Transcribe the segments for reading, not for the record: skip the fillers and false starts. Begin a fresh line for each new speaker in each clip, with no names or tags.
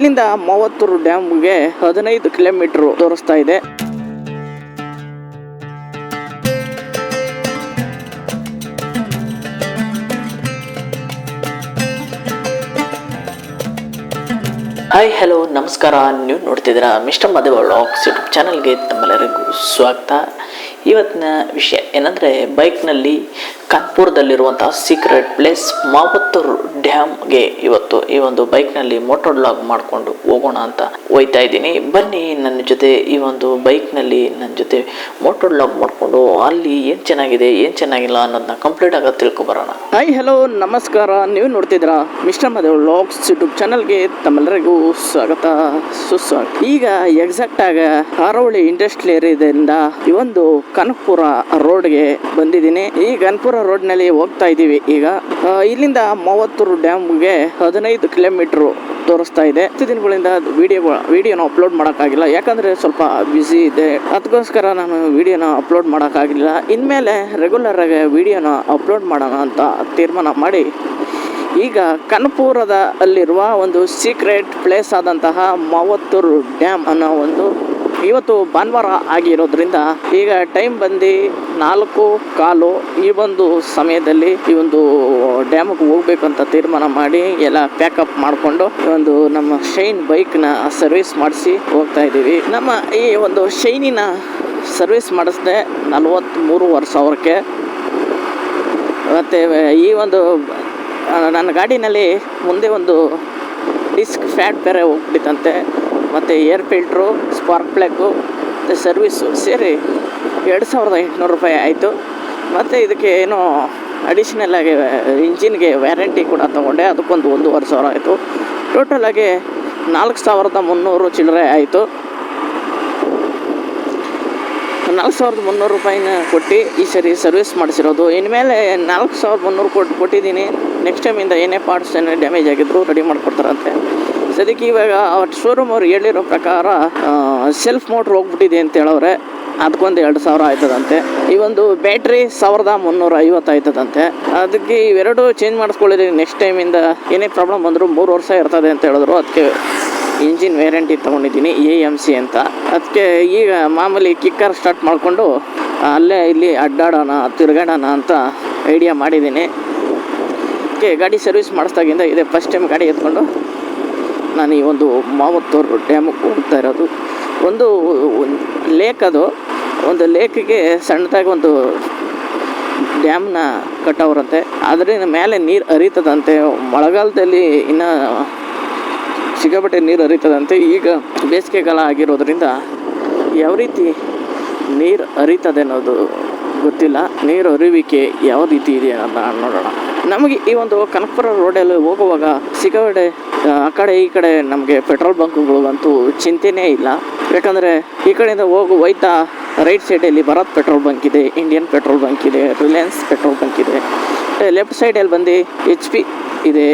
ಇಲ್ಲಿಂದ ಮಾವತ್ತೂರು ಡ್ಯಾಮ್ಗೆ 15 ಕಿಲೋಮೀಟರ್ ತೋರಿಸ್ತಾ ಇದೆ.
ಹಾಯ್ ಹಲೋ ನಮಸ್ಕಾರ. ನೀವು ನೋಡ್ತಿದ್ದೀರಾ ಮಿಸ್ಟರ್ ಮಧು ವ್ಲಾಗ್ಸ್ ಯೂಟ್ಯೂಬ್ ಚಾನಲ್ಗೆ ತಮ್ಮೆಲ್ಲರಿಗೂ ಸ್ವಾಗತ. ಇವತ್ತಿನ ವಿಷಯ ಏನಂದರೆ ಬೈಕ್ನಲ್ಲಿ ಕಾನ್ಪುರದಲ್ಲಿರುವಂತಹ ಸೀಕ್ರೆಟ್ ಪ್ಲೇಸ್ ಮಾವತ್ತೂರು ಡ್ಯಾಮ್ಗೆ ಇವತ್ತು ಈ ಒಂದು ಬೈಕ್ನಲ್ಲಿ ಮೋಟರ್ ವ್ಲಾಗ್ ಮಾಡಿಕೊಂಡು ಹೋಗೋಣ ಅಂತ ಹೋಯ್ತಾ ಇದ್ದೀನಿ. ಬನ್ನಿ ನನ್ನ ಜೊತೆ ಈ ಒಂದು ಬೈಕ್ನಲ್ಲಿ ನನ್ನ ಜೊತೆ ಮೋಟರ್ ವ್ಲಾಗ್ ಮಾಡಿಕೊಂಡು ಅಲ್ಲಿ ಏನು ಚೆನ್ನಾಗಿದೆ ಏನು ಚೆನ್ನಾಗಿಲ್ಲ ಅನ್ನೋದನ್ನ ಕಂಪ್ಲೀಟ್ ಆಗಿ ತಿಳ್ಕೊಬರೋಣ.
ಹಾಯ್ ಹಲೋ ನಮಸ್ಕಾರ. ನೀವು ನೋಡ್ತಿದ್ದೀರಾ ಮಿಸ್ಟರ್ ಮಧು ವ್ಲಾಗ್ಸ್ ಯೂಟ್ಯೂಬ್ ಚಾನಲ್ಗೆ ತಮ್ಮೆಲ್ಲರಿಗೂ ಸ್ವಾಗತ ಸುಸ್ವಾಗತ. ಈಗ ಎಕ್ಸಾಕ್ಟ್ ಆಗ ಹಾರೋಳಿ ಇಂಡಸ್ಟ್ರಿಯಲ್ ಏರಿಯಾದಿಂದ ಈ ಒಂದು ಕನಕಪುರ ರೋಡ್ಗೆ ಬಂದಿದ್ದೀನಿ. ಈ ಕನಕಪುರ ರೋಡ್ ನಲ್ಲಿ ಹೋಗ್ತಾ ಇದ್ದೀವಿ. ಈಗ ಇಲ್ಲಿಂದ ಮಾವತ್ತೂರು ಡ್ಯಾಮ್ಗೆ 15 ಕಿಲೋಮೀಟರ್ ತೋರಿಸ್ತಾ ಇದೆ. 10 ದಿನಗಳಿಂದ ವಿಡಿಯೋನ ಅಪ್ಲೋಡ್ ಮಾಡೋಕ್ಕಾಗಿಲ್ಲ, ಯಾಕಂದ್ರೆ ಸ್ವಲ್ಪ ಬ್ಯುಸಿ ಇದೆ. ಅದಕ್ಕೋಸ್ಕರ ನಾನು ವಿಡಿಯೋನ ಅಪ್ಲೋಡ್ ಮಾಡೋಕ್ಕಾಗಿಲ್ಲ. ಇನ್ಮೇಲೆ ರೆಗ್ಯುಲರ್ ಆಗಿ ವಿಡಿಯೋನ ಅಪ್ಲೋಡ್ ಮಾಡೋಣ ಅಂತ ತೀರ್ಮಾನ ಮಾಡಿ ಈಗ ಕನಕಪುರದ ಅಲ್ಲಿರುವ ಒಂದು ಸೀಕ್ರೆಟ್ ಪ್ಲೇಸ್ ಆದಂತಹ ಮಾವತ್ತೂರು ಡ್ಯಾಮ್ ಅನ್ನೋ ಒಂದು ಇವತ್ತು ಭಾನುವಾರ ಆಗಿರೋದ್ರಿಂದ ಈಗ ಟೈಮ್ ಬಂದು 4:15 ಈ ಒಂದು ಸಮಯದಲ್ಲಿ ಈ ಒಂದು ಡ್ಯಾಮ್ಗೆ ಹೋಗ್ಬೇಕಂತ ತೀರ್ಮಾನ ಮಾಡಿ ಎಲ್ಲ ಪ್ಯಾಕಪ್ ಮಾಡಿಕೊಂಡು ಒಂದು ನಮ್ಮ ಶೈನ್ ಬೈಕ್ನ ಸರ್ವಿಸ್ ಮಾಡಿಸಿ ಹೋಗ್ತಾ ಇದ್ದೀವಿ. ನಮ್ಮ ಈ ಒಂದು ಶೈನಿನ ಸರ್ವಿಸ್ ಮಾಡಿಸಿದೆ 43,000 ಮತ್ತು ಈ ಒಂದು ನನ್ನ ಗಾಡಿನಲ್ಲಿ ಮುಂದೆ ಒಂದು ಡಿಸ್ಕ್ ಫ್ಯಾಟ್ ಬೇರೆ ಹೋಗ್ಬಿಟ್ಟಿತ್ತಂತೆ, ಮತ್ತು ಏರ್ ಫಿಲ್ಟ್ರು, ಸ್ಪಾರ್ಕ್ ಪ್ಲಗ್ಗು ಮತ್ತು ಸರ್ವಿಸು ಸೇರಿ 2,800 ರೂಪಾಯಿ ಆಯಿತು. ಮತ್ತು ಇದಕ್ಕೆ ಏನೋ ಅಡಿಷ್ನಲ್ ಆಗಿ ಇಂಜಿನ್ಗೆ ವ್ಯಾರಂಟಿ ಕೂಡ ತೊಗೊಂಡೆ, ಅದಕ್ಕೊಂದು 1,500 ಆಯಿತು. ಟೋಟಲಾಗಿ 4,300 ಚಿಲ್ಲರೆ ಆಯಿತು. 4,300 ರೂಪಾಯಿನ ಕೊಟ್ಟು ಈ ಸರಿ ಸರ್ವಿಸ್ ಮಾಡಿಸಿರೋದು. ಇನ್ಮೇಲೆ 4,300 ಕೊಟ್ಟಿದ್ದೀನಿ. ನೆಕ್ಸ್ಟ್ ಟೈಮಿಂದ ಏನೇ ಪಾರ್ಟ್ಸ್ ಏನೇ ಡ್ಯಾಮೇಜ್ ಆಗಿದ್ರು ರೆಡಿ ಮಾಡಿಕೊಡ್ತಾರಂತೆ. ಸದ್ಯಕ್ಕೆ ಇವಾಗ ಶೋರೂಮ್ ಅವ್ರು ಹೇಳಿರೋ ಪ್ರಕಾರ ಸೆಲ್ಫ್ ಮೋಟ್ರ್ ಹೋಗ್ಬಿಟ್ಟಿದೆ ಅಂತ ಹೇಳೋರೆ, ಅದಕ್ಕೊಂದು 2,000 ಆಯ್ತದಂತೆ. ಈ ಒಂದು ಬ್ಯಾಟ್ರಿ 1,350 ಆಯ್ತದಂತೆ. ಅದಕ್ಕೆ ಇವೆರಡು ಚೇಂಜ್ ಮಾಡಿಸ್ಕೊಳ್ಳಿದ್ರೆ ನೆಕ್ಸ್ಟ್ ಟೈಮಿಂದ ಏನೇ ಪ್ರಾಬ್ಲಮ್ ಬಂದರೂ 3 ವರ್ಷ ಇರ್ತದೆ ಅಂತ ಹೇಳಿದ್ರು. ಅದಕ್ಕೆ ಇಂಜಿನ್ ವ್ಯಾರಂಟಿ ತೊಗೊಂಡಿದ್ದೀನಿ AMC ಅಂತ. ಅದಕ್ಕೆ ಈಗ ಮಾಮೂಲಿ ಕಿಕ್ಕರ್ ಸ್ಟಾರ್ಟ್ ಮಾಡಿಕೊಂಡು ಅಲ್ಲೇ ಇಲ್ಲಿ ಅಡ್ಡಾಡೋಣ ತಿರುಗಾಡೋಣ ಅಂತ ಐಡಿಯಾ ಮಾಡಿದ್ದೀನಿ. ಅದಕ್ಕೆ ಗಾಡಿ ಸರ್ವಿಸ್ ಮಾಡಿಸ್ದಾಗಿಂದ ಇದೇ ಫಸ್ಟ್ ಟೈಮ್ ಗಾಡಿ ಎತ್ಕೊಂಡು ನಾನು ಈ ಒಂದು ಮಾವತ್ತೂರು ಡ್ಯಾಮಿಗೆ ಹೋಗ್ತಾ ಇರೋದು. ಒಂದು ಲೇಕ್, ಅದು ಒಂದು ಲೇಕಿಗೆ ಸಣ್ಣದಾಗಿ ಒಂದು ಡ್ಯಾಮ್ನ ಕಟ್ಟವ್ರಂತೆ. ಅದರಿಂದ ಮೇಲೆ ನೀರು ಹರಿತದಂತೆ. ಮಳೆಗಾಲದಲ್ಲಿ ಇನ್ನು ಸಿಕ್ಕಾಪಟ್ಟೆ ನೀರು ಹರಿತದಂತೆ. ಈಗ ಬೇಸಿಗೆಗಾಲ ಆಗಿರೋದ್ರಿಂದ ಯಾವ ರೀತಿ ನೀರು ಹರಿತದೆ ಅನ್ನೋದು ಗೊತ್ತಿಲ್ಲ. ನೀರು ಹರಿವಿಕೆ ಯಾವ ರೀತಿ ಇದೆ ಅಂತ ನೋಡೋಣ. ನಮಗೆ ಈ ಒಂದು ಕನಕಪುರ ರೋಡಲ್ಲಿ ಹೋಗುವಾಗ ಸಿಕ್ಕಾಪಟ್ಟೆ ಆ ಕಡೆ ಈ ಕಡೆ ನಮಗೆ ಪೆಟ್ರೋಲ್ ಬಂಕ್ಗಳಿಗಂತೂ ಚಿಂತೆನೇ ಇಲ್ಲ. ಯಾಕಂದರೆ ಈ ಕಡೆಯಿಂದ ಹೋಯ್ತಾ ರೈಟ್ ಸೈಡಲ್ಲಿ ಭಾರತ್ ಪೆಟ್ರೋಲ್ ಬಂಕ್ ಇದೆ, ಇಂಡಿಯನ್ ಪೆಟ್ರೋಲ್ ಬಂಕ್ ಇದೆ, ರಿಲಯನ್ಸ್ ಪೆಟ್ರೋಲ್ ಬಂಕ್ ಇದೆ. ಲೆಫ್ಟ್ ಸೈಡಲ್ಲಿ ಬಂದು HP ಇದೆ.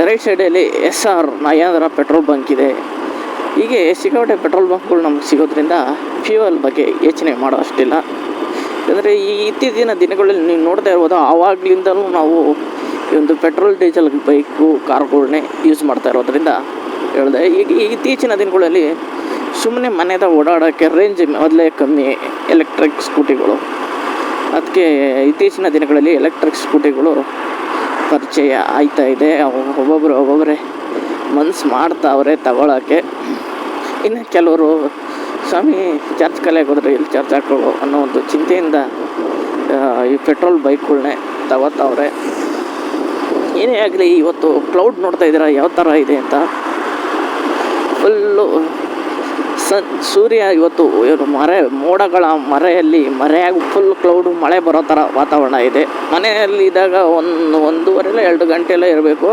ರೈಟ್ ಸೈಡಲ್ಲಿ SR ನಯಾಂದ್ರ ಪೆಟ್ರೋಲ್ ಬಂಕ್ ಇದೆ. ಹೀಗೆ ಸಿಕ್ಕಾಪಟ್ಟೆ ಪೆಟ್ರೋಲ್ ಬಂಕ್ಗಳು ನಮ್ಗೆ ಸಿಗೋದ್ರಿಂದ ಫ್ಯೂಯಲ್ ಬಗ್ಗೆ ಯೋಚನೆ ಮಾಡೋ ಅಷ್ಟಿಲ್ಲ. ಯಾಕಂದರೆ ಈ ಇತ್ತೀಚಿನ ದಿನಗಳಲ್ಲಿ ನೀವು ನೋಡ್ತಾ ಇರ್ಬೋದು, ಆವಾಗಲಿಂದಲೂ ನಾವು ಈ ಒಂದು ಪೆಟ್ರೋಲ್ ಡೀಸೆಲ್ ಬೈಕು ಕಾರುಗಳನ್ನೇ ಯೂಸ್ ಮಾಡ್ತಾ ಇರೋದ್ರಿಂದ ಹೇಳಿದೆ. ಈಗ ಇತ್ತೀಚಿನ ದಿನಗಳಲ್ಲಿ ಸುಮ್ಮನೆ ಮನೆದ ಓಡಾಡೋಕ್ಕೆ ರೇಂಜ್ ಮೊದಲೇ ಕಮ್ಮಿ ಎಲೆಕ್ಟ್ರಿಕ್ ಸ್ಕೂಟಿಗಳು. ಅದಕ್ಕೆ ಇತ್ತೀಚಿನ ದಿನಗಳಲ್ಲಿ ಎಲೆಕ್ಟ್ರಿಕ್ ಸ್ಕೂಟಿಗಳು ಪರಿಚಯ ಆಯ್ತಾ ಇದೆ. ಒಬ್ಬೊಬ್ಬರೇ ಮನ್ಸು ಮಾಡ್ತಾವ್ರೆ ತಗೊಳ್ಳೋಕ್ಕೆ. ಇನ್ನು ಕೆಲವರು ಸ್ವಾಮಿ ಚಾರ್ಜ್ ಕಲೆಗೆ ಹೋದರೆ ಇಲ್ಲಿ ಚಾರ್ಜ್ ಹಾಕೊಳ್ಳೋ ಅನ್ನೋ ಒಂದು ಚಿಂತೆಯಿಂದ ಈ ಪೆಟ್ರೋಲ್ ಬೈಕ್ಗಳನ್ನೇ ತಗೋತಾವ್ರೆ. ಏನೇ ಆಗಲಿ, ಇವತ್ತು ಕ್ಲೌಡ್ ನೋಡ್ತಾ ಇದ್ದೀರಾ ಯಾವ ಥರ ಇದೆ ಅಂತ. ಫುಲ್ಲು ಸೂರ್ಯ ಇವತ್ತು ಮೋಡಗಳ ಮರೆಯಾಗಿ ಫುಲ್ ಕ್ಲೌಡು, ಮಳೆ ಬರೋ ಥರ ವಾತಾವರಣ ಇದೆ. ಮನೆಯಲ್ಲಿ ಇದ್ದಾಗ 1.5 ಗಂಟೆಲ್ಲ ಇರಬೇಕು.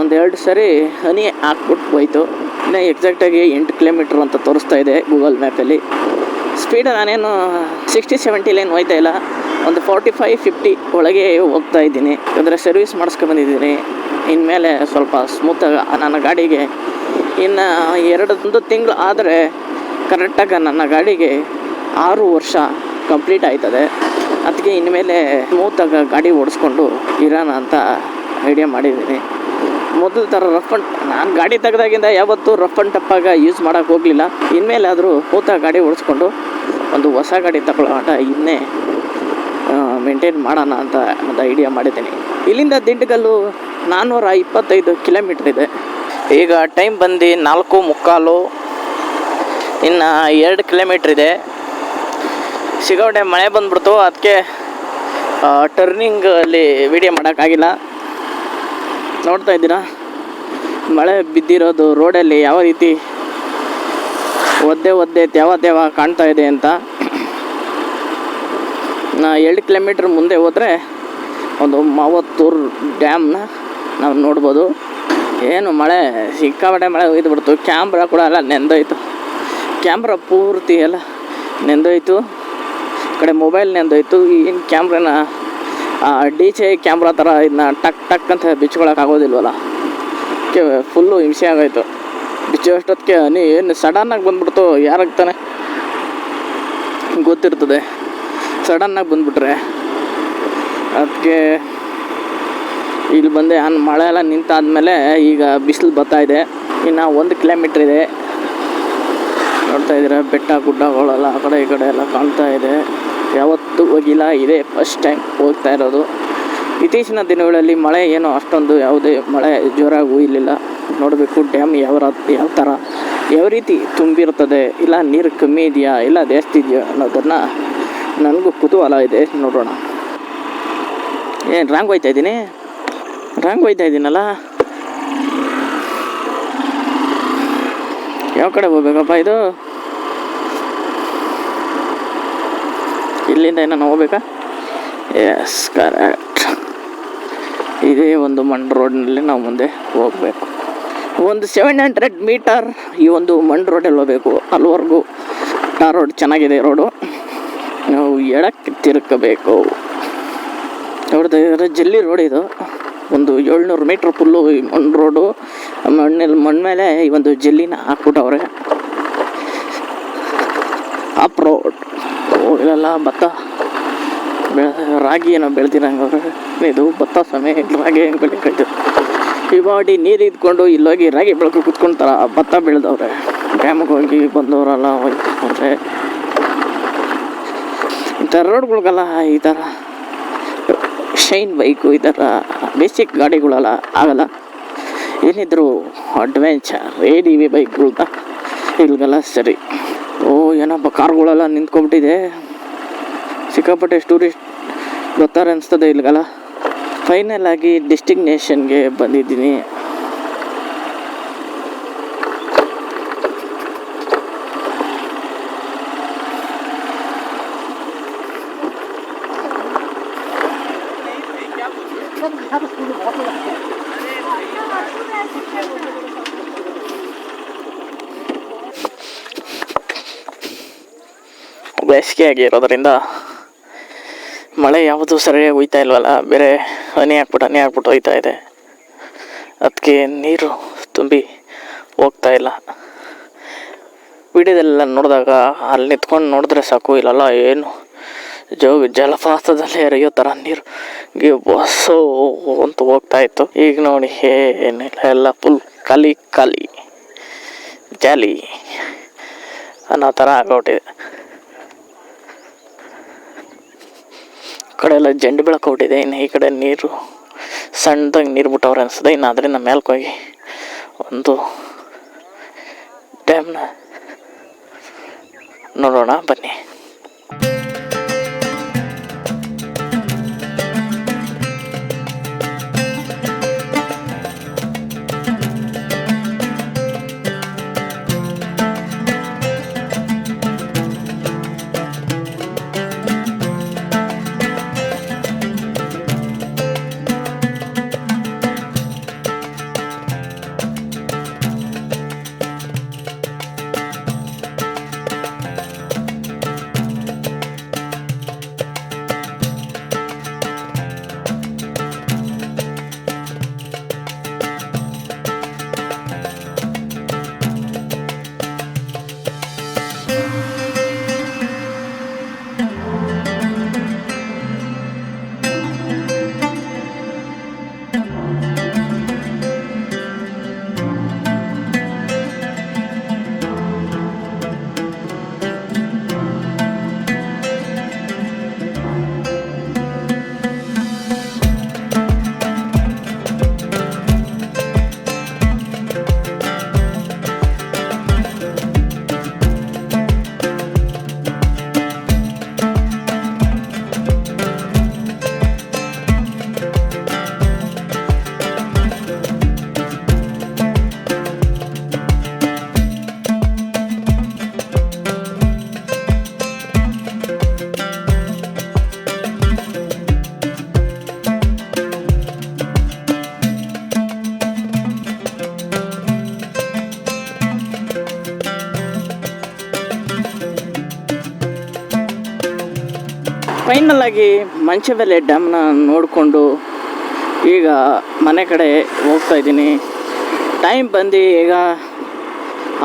ಒಂದು 2 ಸರಿ ಹನಿ ಹಾಕ್ಬಿಟ್ಟು ಹೋಯ್ತು. ಇನ್ನು ಎಕ್ಸಾಕ್ಟಾಗಿ 8 ಕಿಲೋಮೀಟ್ರ್ ಅಂತ ತೋರಿಸ್ತಾ ಇದೆ ಗೂಗಲ್ ಮ್ಯಾಪಲ್ಲಿ. ಸ್ಪೀಡ್ ನಾನೇನು 60-70 ಲೈನ್ ಹೋಯ್ತಾ ಇಲ್ಲ, ಒಂದು 45-50 ಒಳಗೆ ಹೋಗ್ತಾ ಇದ್ದೀನಿ. ಯಾಕಂದರೆ ಸರ್ವಿಸ್ ಮಾಡಿಸ್ಕೊಂಡ್ಬಂದಿದ್ದೀನಿ. ಇನ್ಮೇಲೆ ಸ್ವಲ್ಪ ಸ್ಮೂತಾಗಿ ನನ್ನ ಗಾಡಿಗೆ ಇನ್ನು 1 ತಿಂಗಳು ಆದರೆ ಕರೆಕ್ಟಾಗಿ ನನ್ನ ಗಾಡಿಗೆ 6 ವರ್ಷ ಕಂಪ್ಲೀಟ್ ಆಯ್ತದೆ. ಅದಕ್ಕೆ ಇನ್ಮೇಲೆ ಸ್ಮೂತಾಗಿ ಗಾಡಿ ಓಡಿಸ್ಕೊಂಡು ಇರೋಣ ಅಂತ ಐಡಿಯಾ ಮಾಡಿದ್ದೀನಿ. ಮೊದಲು ಥರ ರಫ್ ಅಂಡ್ ನಾನು ಗಾಡಿ ತೆಗೆದಾಗಿಂದ ಯಾವತ್ತೂ ರಫ್ ಆ್ಯಂಡ್ ಟಪ್ಪಾಗ ಯೂಸ್ ಮಾಡೋಕ್ಕೆ ಹೋಗಲಿಲ್ಲ. ಇನ್ಮೇಲೆ ಆದರೂ ಮೂತ ಗಾಡಿ ಓಡಿಸ್ಕೊಂಡು ಒಂದು ಹೊಸ ಗಾಡಿ ತಗೊಳ್ಳೋಣ, ಇನ್ನೇ ಮೇಂಟೈನ್ ಮಾಡೋಣ ಅಂತ ಒಂದು ಐಡಿಯಾ ಮಾಡಿದ್ದೀನಿ. ಇಲ್ಲಿಂದ ದಿಂಡಗಲ್ಲು 425 ಕಿಲೋಮೀಟ್ರ್ ಇದೆ. ಈಗ ಟೈಮ್ ಬಂದು 4:45, ಇನ್ನು 2 ಕಿಲೋಮೀಟ್ರ್ ಇದೆ. ಸಿಕ್ಕಾಪಟ್ಟೆ ಮಳೆ ಬಂದ್ಬಿಡ್ತು, ಅದಕ್ಕೆ ಟರ್ನಿಂಗಲ್ಲಿ ವಿಡಿಯೋ ಮಾಡೋಕ್ಕಾಗಿಲ್ಲ. ನೋಡ್ತಾ ಇದ್ದೀರಾ ಮಳೆ ಬಿದ್ದಿರೋದು ರೋಡಲ್ಲಿ ಯಾವ ರೀತಿ ಒದ್ದೆ ತ್ಯಾವ ಕಾಣ್ತಾ ಇದೆ ಅಂತ. 2 ಕಿಲೋಮೀಟ್ರ್ ಮುಂದೆ ಹೋದರೆ ಒಂದು ಮಾವತ್ತೂರು ಡ್ಯಾಮ್ನ ನಾವು ನೋಡ್ಬೋದು. ಏನು ಮಳೆ, ಸಿಕ್ಕಾಪಟ್ಟೆ ಮಳೆ ಒಯ್ದುಬಿಡ್ತು. ಕ್ಯಾಮ್ರಾ ಕೂಡ ಎಲ್ಲ ನೆಂದೋಯ್ತು, ಕ್ಯಾಮ್ರಾ ಪೂರ್ತಿ ಎಲ್ಲ ನೆಂದೋಯ್ತು. ಈ ಕಡೆ ಮೊಬೈಲ್ ನೆಂದೋಯ್ತು. ಏನು ಕ್ಯಾಮ್ರಾನ DJI ಕ್ಯಾಮ್ರಾ ಥರ ಇದನ್ನ ಟಕ್ ಅಂತ ಬಿಚ್ಕೊಳಕ್ಕಾಗೋದಿಲ್ವಲ್ಲ, ಫುಲ್ಲು ಹಿಂಸೆ ಆಗೋಯ್ತು. ಬಿಚ್ಚೋ ಅಷ್ಟೊತ್ತಿಗೆ ಏನು ಸಡನ್ನಾಗಿ ಬಂದ್ಬಿಡ್ತು, ಯಾರಾಗ್ತಾನೆ ಗೊತ್ತಿರ್ತದೆ. ಸಡನ್ನಾಗಿ ಬಂದುಬಿಟ್ರೆ ಅದಕ್ಕೆ ಇಲ್ಲಿ ಬಂದೆ. ಮಳೆ ಎಲ್ಲ ನಿಂತಾದ್ಮೇಲೆ ಈಗ ಬಿಸಿಲು ಬರ್ತಾಯಿದೆ. ಇನ್ನು 1 ಕಿಲೋಮೀಟ್ರ್ ಇದೆ. ನೋಡ್ತಾ ಇದ್ದೀರಾ ಬೆಟ್ಟ ಗುಡ್ಡಗಳೆಲ್ಲ ಆ ಕಡೆ ಈ ಕಡೆ ಎಲ್ಲ ಕಾಣ್ತಾ ಇದೆ. ಯಾವತ್ತೂ ಹೋಗಿಲ್ಲ, ಇದೇ ಫಸ್ಟ್ ಟೈಮ್ ಹೋಗ್ತಾ ಇರೋದು. ಇತ್ತೀಚಿನ ದಿನಗಳಲ್ಲಿ ಮಳೆ ಏನೋ ಅಷ್ಟೊಂದು ಯಾವುದೇ ಮಳೆ ಜೋರಾಗಿ ಹುಯ್ಯಲಿಲ್ಲ. ನೋಡಬೇಕು ಡ್ಯಾಮ್ ಯಾವ ಥರ ಯಾವ ರೀತಿ ತುಂಬಿರ್ತದೆ, ಇಲ್ಲ ನೀರು ಕಮ್ಮಿ ಇದೆಯಾ ಇಲ್ಲ ಜಾಸ್ತಿ ಇದೆಯಾ ಅನ್ನೋದನ್ನು ನನಗೂ ಕುತೂಹಲ ಇದೆ. ನೋಡೋಣ. ಏನು ರಾಂಗ್ ಹೋಯ್ತಾ ಇದ್ದೀನಲ್ಲ, ಯಾವ ಕಡೆ ಹೋಗ್ಬೇಕಪ್ಪ ಇದು? ಇಲ್ಲಿಂದ ಏನೋ ಹೋಗ್ಬೇಕಾ? Yes, correct. ಇದೇ ಒಂದು ಮಣ್ಣು ರೋಡ್ನಲ್ಲಿ ನಾವು ಮುಂದೆ ಹೋಗಬೇಕು. ಒಂದು 700 ಮೀಟರ್ ಈ ಒಂದು ಮಣ್ಣು ರೋಡಲ್ಲಿ ಹೋಗಬೇಕು. ಅಲ್ಲಿವರೆಗೂ ಟಾರ್ ರೋಡ್ ಚೆನ್ನಾಗಿದೆ. ರೋಡು ನಾವು ಎಡಕ್ಕೆ ತಿರುಗಬೇಕು. ನೋಡ್ತಾ ಇದ್ದಾರೆ ಜಲ್ಲಿ ರೋಡ್ ಇದು. ಒಂದು 700 ಮೀಟ್ರ್ ಫುಲ್ಲು ಈ ಮಣ್ಣು ರೋಡು. ಮಣ್ಣು ಮೇಲೆ ಈ ಒಂದು ಜಲ್ಲಿನ ಹಾಕ್ಬಿಟ್ಟವ್ರೆ. Up road. ಇಲ್ಲೆಲ್ಲ ಭತ್ತ ರಾಗಿ ಏನೋ ಬೆಳೆದಿರಂಗವ್ರೆ. ಇದು ಭತ್ತ ಸಮಯ, ರಾಗಿ ಹೆಂಗೆ ಬೆಳಿಕಾಯ್ತು. ಇವಾಡಿ ನೀರು ಇದ್ಕೊಂಡು ಇಲ್ಲೋಗಿ ರಾಗಿ ಬೆಳಕು ಕುತ್ಕೊಂತಾರ ಭತ್ತ ಬೆಳೆದವ್ರೆ. ಡ್ಯಾಮಿಗೆ ಹೋಗಿ ಬಂದವರೆಲ್ಲ ಹೋಗ್ತಾರೆ. ಇಂಥ ರೋಡ್ಗಳಿಗೆಲ್ಲ ಈ ಥರ ಶೈನ್ ಬೈಕು, ಈ ಥರ ಬೇಸಿಕ್ ಗಾಡಿಗಳೆಲ್ಲ ಆಗಲ್ಲ. ಏನಿದ್ರು ಅಡ್ವೆಂಚರ್ ADV ಬೈಕ್ಗಳ್ದ ಇಲ್ಲಿಗೆಲ್ಲ ಸರಿ. ಏನಪ್ಪ ಕಾರ್ಗಳೆಲ್ಲ ನಿಂತ್ಕೊಂಡ್ಬಿಟ್ಟಿದೆ. ಸಿಕ್ಕಾಪಟ್ಟೆ ಟೂರಿಸ್ಟ್ ಬರ್ತಾರೆ ಅನಿಸ್ತದೆ ಇಲ್ಲಿಗೆಲ್ಲ. ಫೈನಲ್ ಆಗಿ ಡೆಸ್ಟಿನೇಷನ್ಗೆ ಬಂದಿದ್ದೀನಿ. ಬೇಸಿಗೆ ಆಗಿರೋದ್ರಿಂದ ಮಳೆ ಯಾವುದು ಸರಿಯಾಗಿ ಹೋಯ್ತಾ ಇಲ್ವಲ್ಲ, ಬೇರೆ ಹನಿ ಹಾಕ್ಬಿಟ್ಟು ಹೋಯ್ತಾ ಇದೆ. ಅದಕ್ಕೆ ನೀರು ತುಂಬಿ ಹೋಗ್ತಾ ಇಲ್ಲ. ವಿಡಿಯೋದೆಲ್ಲ ನೋಡಿದಾಗ ಅಲ್ಲಿ ನಿಂತ್ಕೊಂಡು ನೋಡಿದ್ರೆ ಸಾಕು, ಇಲ್ಲಲ್ಲ ಏನು ಜಲಪಾತದಲ್ಲಿ ಹರಿಯೋ ಥರ ನೀರು ಬಸ್ಸು ಅಂತ ಹೋಗ್ತಾ ಇತ್ತು. ಈಗ ನೋಡಿ ಏನಿಲ್ಲ, ಎಲ್ಲ ಫುಲ್ ಖಾಲಿ ಜಾಲಿ ಅನ್ನೋ ಥರ ಆಗೋಟಿದೆ. ಕಡೆ ಎಲ್ಲ ಜಂಡು ಬೆಳಕು ಹೊಟ್ಟಿದೆ. ಇನ್ನು ಈ ಕಡೆ ನೀರು ಸಣ್ಣದಾಗಿ ನೀರು ಬಿಟ್ಟವ್ರೆ ಅನಿಸ್ತದೆ. ಇನ್ನು ಅದರಿಂದ ಮೇಲ್ಕೆ ಹೋಗಿ ಒಂದು ಡ್ಯಾಮ್ನ ನೋಡೋಣ ಬನ್ನಿ. ಫೈನಲಾಗಿ ಮಂಚಬೆಲೆ ಡ್ಯಾಮ್ನ ನೋಡಿಕೊಂಡು ಈಗ ಮನೆ ಕಡೆ ಹೋಗ್ತಾ ಇದ್ದೀನಿ. ಟೈಮ್ ಬಂದು ಈಗ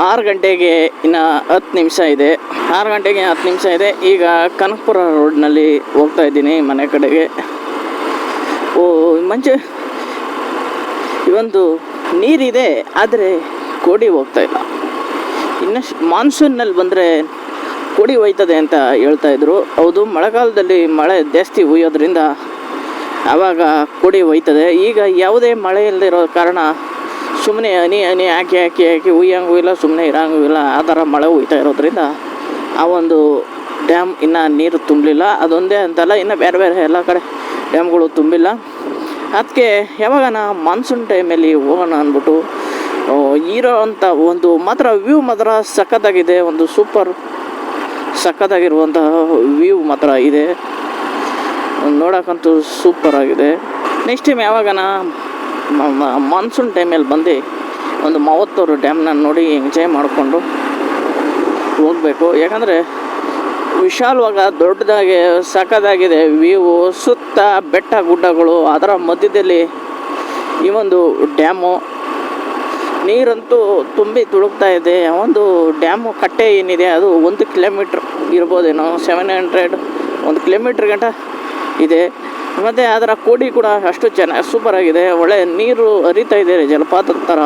6 ಗಂಟೆಗೆ ಇನ್ನು 10 ನಿಮಿಷ ಇದೆ. 6 ಗಂಟೆಗೆ 10 ನಿಮಿಷ ಇದೆ. ಈಗ ಕನಕಪುರ ರೋಡ್ನಲ್ಲಿ ಹೋಗ್ತಾ ಇದ್ದೀನಿ ಮನೆ ಕಡೆಗೆ. ಇವೊಂದು ನೀರಿದೆ, ಆದರೆ ಕೋಡಿ ಹೋಗ್ತಾ ಇಲ್ಲ. ಇನ್ನಷ್ಟು ಮಾನ್ಸೂನ್ನಲ್ಲಿ ಬಂದರೆ ಕೋಡಿ ಹೋಯ್ತದೆ ಅಂತ ಹೇಳ್ತಾಯಿದ್ರು. ಹೌದು, ಮಳೆಗಾಲದಲ್ಲಿ ಮಳೆ ಜಾಸ್ತಿ ಹುಯ್ಯೋದ್ರಿಂದ ಆವಾಗ ಕೋಡಿ ಹೋಯ್ತದೆ. ಈಗ ಯಾವುದೇ ಮಳೆ ಇಲ್ಲದಿರೋ ಕಾರಣ ಸುಮ್ಮನೆ ಹನಿ ಹಾಕಿ ಹುಯ್ಯಂಗೂ ಇಲ್ಲ, ಸುಮ್ಮನೆ ಇರೋಂಗೂ ಇಲ್ಲ, ಆ ಥರ ಮಳೆ ಹುಯ್ತಾ ಇರೋದ್ರಿಂದ ಆ ಒಂದು ಡ್ಯಾಮ್ ಇನ್ನೂ ನೀರು ತುಂಬಲಿಲ್ಲ. ಅದೊಂದೇ ಅಂತಲ್ಲ, ಇನ್ನು ಬೇರೆ ಎಲ್ಲ ಕಡೆ ಡ್ಯಾಮ್ಗಳು ತುಂಬಿಲ್ಲ. ಅದಕ್ಕೆ ಯಾವಾಗ ಮಾನ್ಸೂನ್ ಟೈಮಲ್ಲಿ ಹೋಗೋಣ ಅಂದ್ಬಿಟ್ಟು ಇರೋ ಅಂಥ ಒಂದು ಮಾತ್ರ ವ್ಯೂ ಮಾತ್ರ ಸಖತ್ತಾಗಿದೆ. ಒಂದು ಸೂಪರ್ ಸಖತ್ತಾಗಿರುವಂತಹ ವ್ಯೂ ಮಾತ್ರ ಇದೆ, ನೋಡೋಕ್ಕಂತೂ ಸೂಪರಾಗಿದೆ. ನೆಕ್ಸ್ಟ್ ಟೈಮ್ ಯಾವಾಗನ ಮಾನ್ಸೂನ್ ಟೈಮಲ್ಲಿ ಬಂದು ಒಂದು ಮಾವತ್ತೂರು ಡ್ಯಾಮ್ನ ನೋಡಿ ಎಂಜಾಯ್ ಮಾಡಿಕೊಂಡು ಹೋಗಬೇಕು. ಯಾಕಂದರೆ ವಿಶಾಲವಾಗ ದೊಡ್ಡದಾಗಿ ಸಖತ್ತಾಗಿದೆ ವ್ಯೂ, ಸುತ್ತ ಬೆಟ್ಟ ಗುಡ್ಡಗಳು, ಅದರ ಮಧ್ಯದಲ್ಲಿ ಈ ಒಂದು ಡ್ಯಾಮು. ನೀರಂತೂ ತುಂಬಿ ತುಳುಕ್ತಾ ಇದೆ. ಒಂದು ಡ್ಯಾಮು ಕಟ್ಟೆ ಏನಿದೆ ಅದು 1 ಕಿಲೋಮೀಟ್ರ್ ಇರ್ಬೋದೇನೋ, 700 1 ಕಿಲೋಮೀಟ್ರ್ ಗಂಟ ಇದೆ. ಮತ್ತು ಅದರ ಕೋಡಿ ಕೂಡ ಅಷ್ಟು ಚೆನ್ನಾಗಿ ಸೂಪರಾಗಿದೆ. ಒಳ್ಳೆ ನೀರು ಹರಿತಾ ಇದೆ, ಜಲಪಾತದ ಥರ,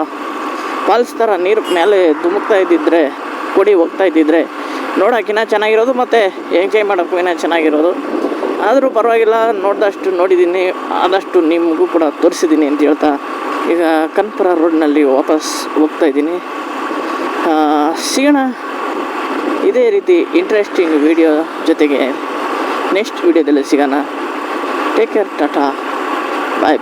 ಫಾಲ್ಸ್ ಥರ ನೀರು ಮೇಲೆ ಧುಮುಕ್ತಾ ಇದ್ದಿದ್ರೆ, ಕೋಡಿ ಹೋಗ್ತಾ ಇದ್ದಿದ್ರೆ ನೋಡೋಕ್ಕಿನ್ನ ಚೆನ್ನಾಗಿರೋದು, ಮತ್ತು ಎಂಜಾಯ್ ಮಾಡೋಕ್ಕೂ ಇನ್ನೂ ಚೆನ್ನಾಗಿರೋದು. ಆದರೂ ಪರವಾಗಿಲ್ಲ, ನೋಡಿದಷ್ಟು ನೋಡಿದ್ದೀನಿ, ಆದಷ್ಟು ನಿಮಗೂ ಕೂಡ ತೋರಿಸಿದ್ದೀನಿ ಅಂತ ಹೇಳ್ತಾ ಈಗ ಕನಕಪುರ ರೋಡ್ನಲ್ಲಿ ವಾಪಸ್ ಹೋಗ್ತಾ ಇದ್ದೀನಿ. ಸಿಗೋಣ ಇದೇ ರೀತಿ ಇಂಟ್ರೆಸ್ಟಿಂಗ್ ವಿಡಿಯೋ ಜೊತೆಗೆ ನೆಕ್ಸ್ಟ್ ವಿಡಿಯೋದಲ್ಲಿ ಸಿಗೋಣ. ಟೇಕ್ ಕೇರ್, ಟಾಟಾ, ಬಾಯ್.